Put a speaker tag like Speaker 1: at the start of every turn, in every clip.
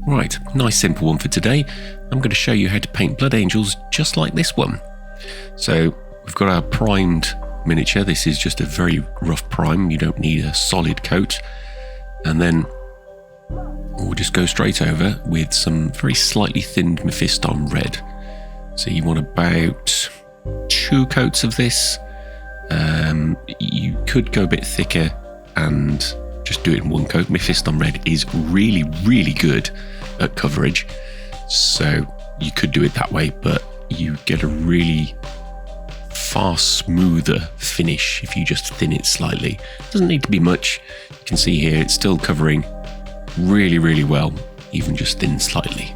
Speaker 1: Right, nice simple one for today. I'm going to show you how to paint blood angels just like this one. So we've got our primed miniature. This is just a very rough prime. You don't need a solid coat. And then we'll just go straight over with some very slightly thinned Mephiston red. So you want about 2 coats of this. You could go a bit thicker and just do it in 1 coat. Mephiston red is really, really good at coverage, so you could do it that way, but you get a really far smoother finish if you just thin it slightly. It doesn't need to be much. You can see here it's still covering really, really well, even just thin slightly.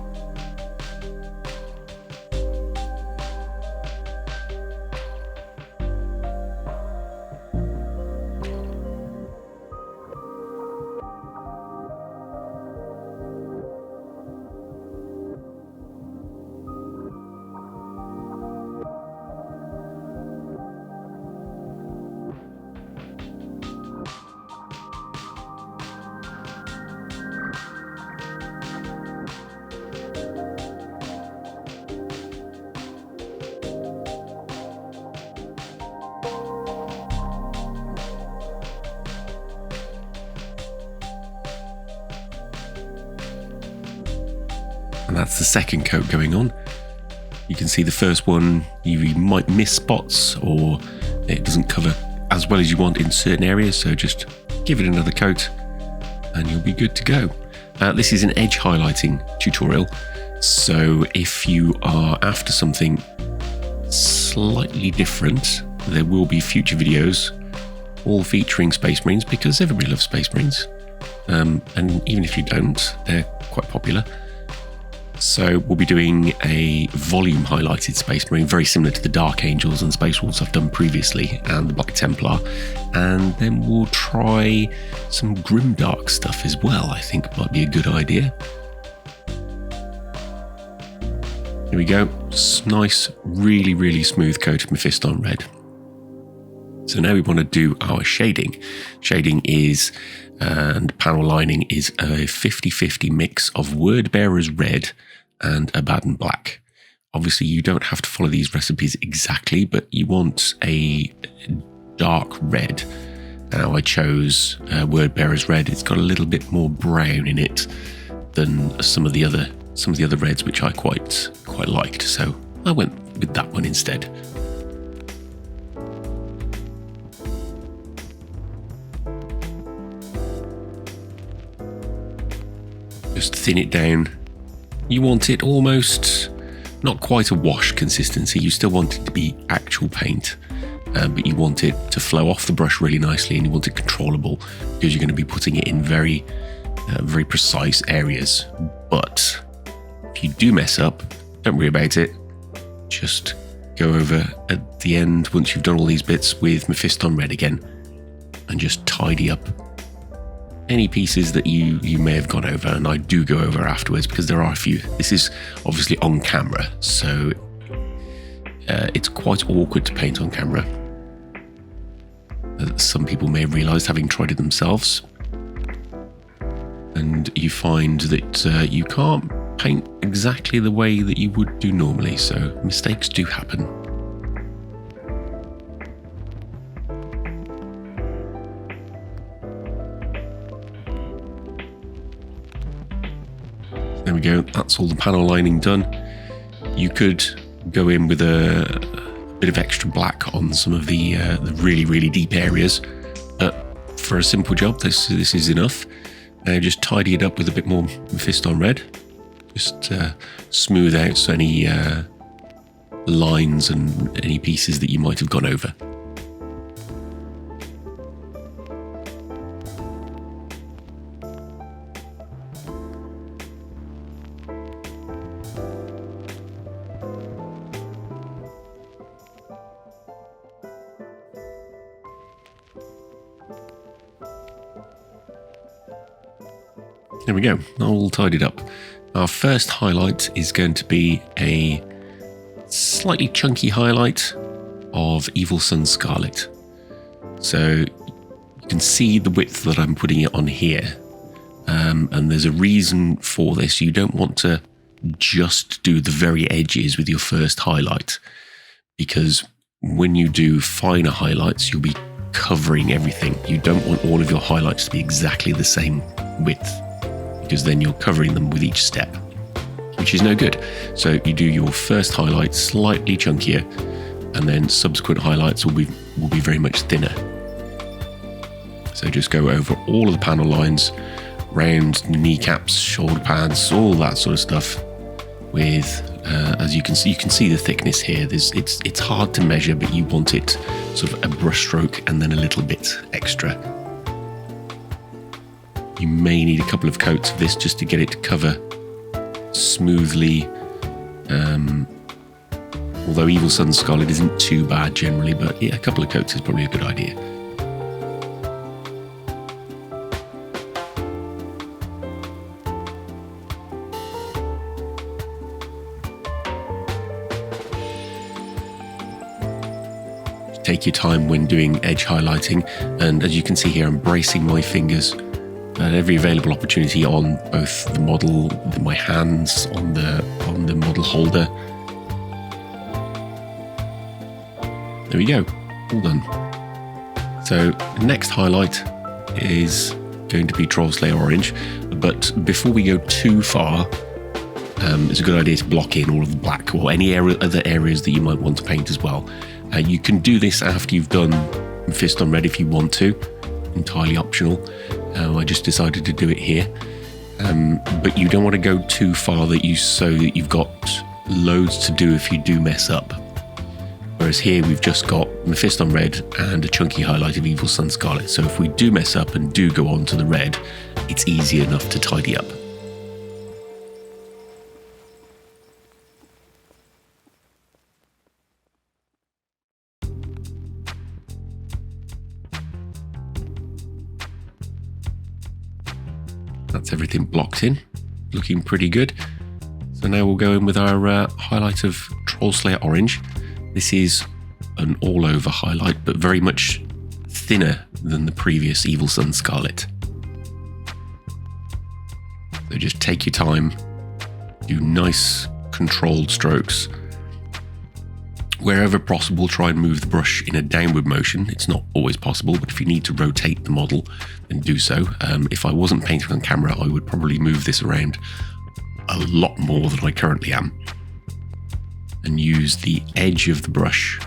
Speaker 1: And that's the second coat going on. You can see the first one, you might miss spots or it doesn't cover as well as you want in certain areas, so just give it another coat and you'll be good to go. This is an edge highlighting tutorial, so if you are after something slightly different, there will be future videos all featuring Space Marines, because everybody loves Space Marines, and even if you don't, they're quite popular. So we'll be doing a volume highlighted Space Marine, very similar to the Dark Angels and Space Wolves I've done previously, and the Black Templar. And then we'll try some grimdark stuff as well. I think might be a good idea. Here we go. Nice, really, really smooth coat of Mephiston red. So now we want to do our shading. Shading is, and panel lining is a 50-50 mix of Word Bearer's red and Abaddon black. Obviously you don't have to follow these recipes exactly, but you want a dark red. Now I chose Word Bearer's red. It's got a little bit more brown in it than some of the other reds, which I quite liked, so I went with that one instead. Just thin it down. You want it almost not quite a wash consistency. You still want it to be actual paint, but you want it to flow off the brush really nicely, and you want it controllable because you're going to be putting it in very precise areas. But if you do mess up, don't worry about it. Just go over at the end once you've done all these bits with Mephiston red again and just tidy up any pieces that you may have gone over. And I do go over afterwards because there are a few. This is obviously on camera, so it's quite awkward to paint on camera. Some people may have realised, having tried it themselves, and you find that you can't paint exactly the way that you would do normally, so mistakes do happen. There we go, that's all the panel lining done. You could go in with a bit of extra black on some of the really, really deep areas, but for a simple job, this is enough. Just tidy it up with a bit more Mephiston red. Just smooth out any lines and any pieces that you might have gone over. There we go, all tidied up. Our first highlight is going to be a slightly chunky highlight of Evil Sun Scarlet. So you can see the width that I'm putting it on here. and there's a reason for this. You don't want to just do the very edges with your first highlight, because when you do finer highlights, you'll be covering everything. You don't want all of your highlights to be exactly the same width, because then you're covering them with each step, which is no good. So you do your first highlight slightly chunkier, and then subsequent highlights will be very much thinner. So just go over all of the panel lines, round kneecaps, shoulder pads, all that sort of stuff. With as you can see the thickness here. It's hard to measure, but you want it sort of a brush stroke and then a little bit extra. You may need a couple of coats of this just to get it to cover smoothly. Although Evil Sun's Scarlet isn't too bad generally, but yeah, a couple of coats is probably a good idea. Take your time when doing edge highlighting, and as you can see here, I'm bracing my fingers at every available opportunity on both the model, my hands on the model holder. There we go, all done. So the next highlight is going to be Troll Slayer Orange, but before we go too far, it's a good idea to block in all of the black or any other areas that you might want to paint as well. You can do this after you've done Fist on Red if you want to, entirely optional. I just decided to do it here. But you don't want to go too far so that you've got loads to do if you do mess up. Whereas here we've just got Fist on Red and a chunky highlight of Evil Sun Scarlet. So if we do mess up and do go on to the red, it's easy enough to tidy up. That's everything blocked in, looking pretty good. So now we'll go in with our highlight of Troll Slayer Orange. This is an all-over highlight, but very much thinner than the previous Evil Sun Scarlet. So just take your time, do nice controlled strokes. Wherever possible, try and move the brush in a downward motion. It's not always possible, but if you need to rotate the model, then do so. If I wasn't painting on camera, I would probably move this around a lot more than I currently am, and use the edge of the brush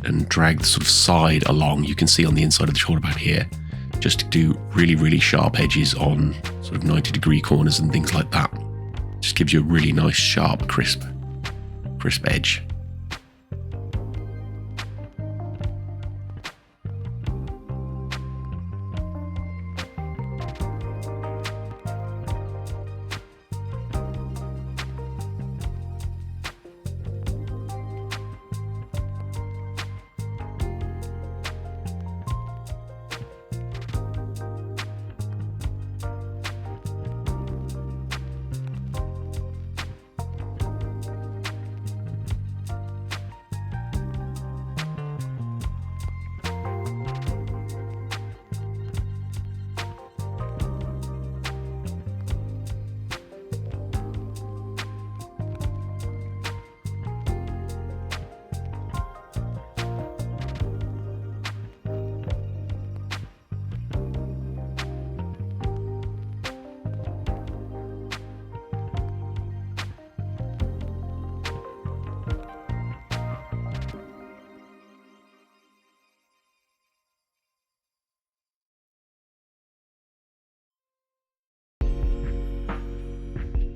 Speaker 1: and drag the sort of side along. You can see on the inside of the shoulder pad here, just to do really, really sharp edges on sort of 90-degree corners and things like that. Just gives you a really nice, sharp, crisp edge.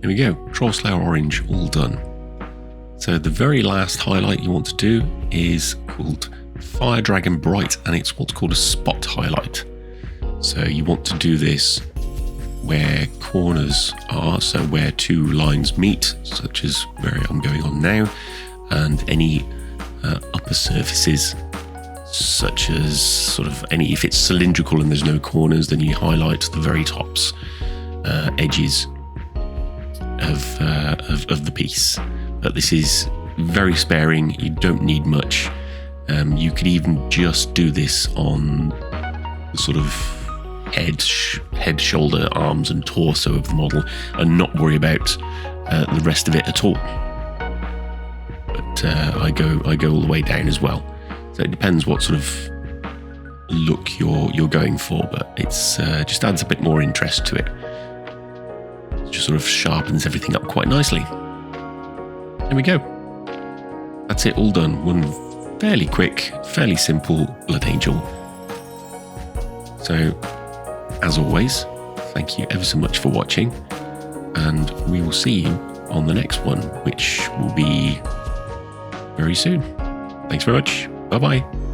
Speaker 1: There we go, Troll Slayer Orange, all done. So the very last highlight you want to do is called Fire Dragon Bright, and it's what's called a spot highlight. So you want to do this where corners are, so where two lines meet, such as where I'm going on now, and any upper surfaces, such as sort of any, if it's cylindrical and there's no corners, then you highlight the very tops, edges of the piece. But this is very sparing, you don't need much. You could even just do this on the sort of head, shoulder, arms and torso of the model and not worry about the rest of it at all. But I go all the way down as well. So it depends what sort of look you're going for, but it's just adds a bit more interest to it. It just sort of sharpens everything up quite nicely. There we go. That's it, all done. One fairly quick, fairly simple Blood Angel. So, as always, thank you ever so much for watching, and we will see you on the next one, which will be very soon. Thanks very much. Bye-bye.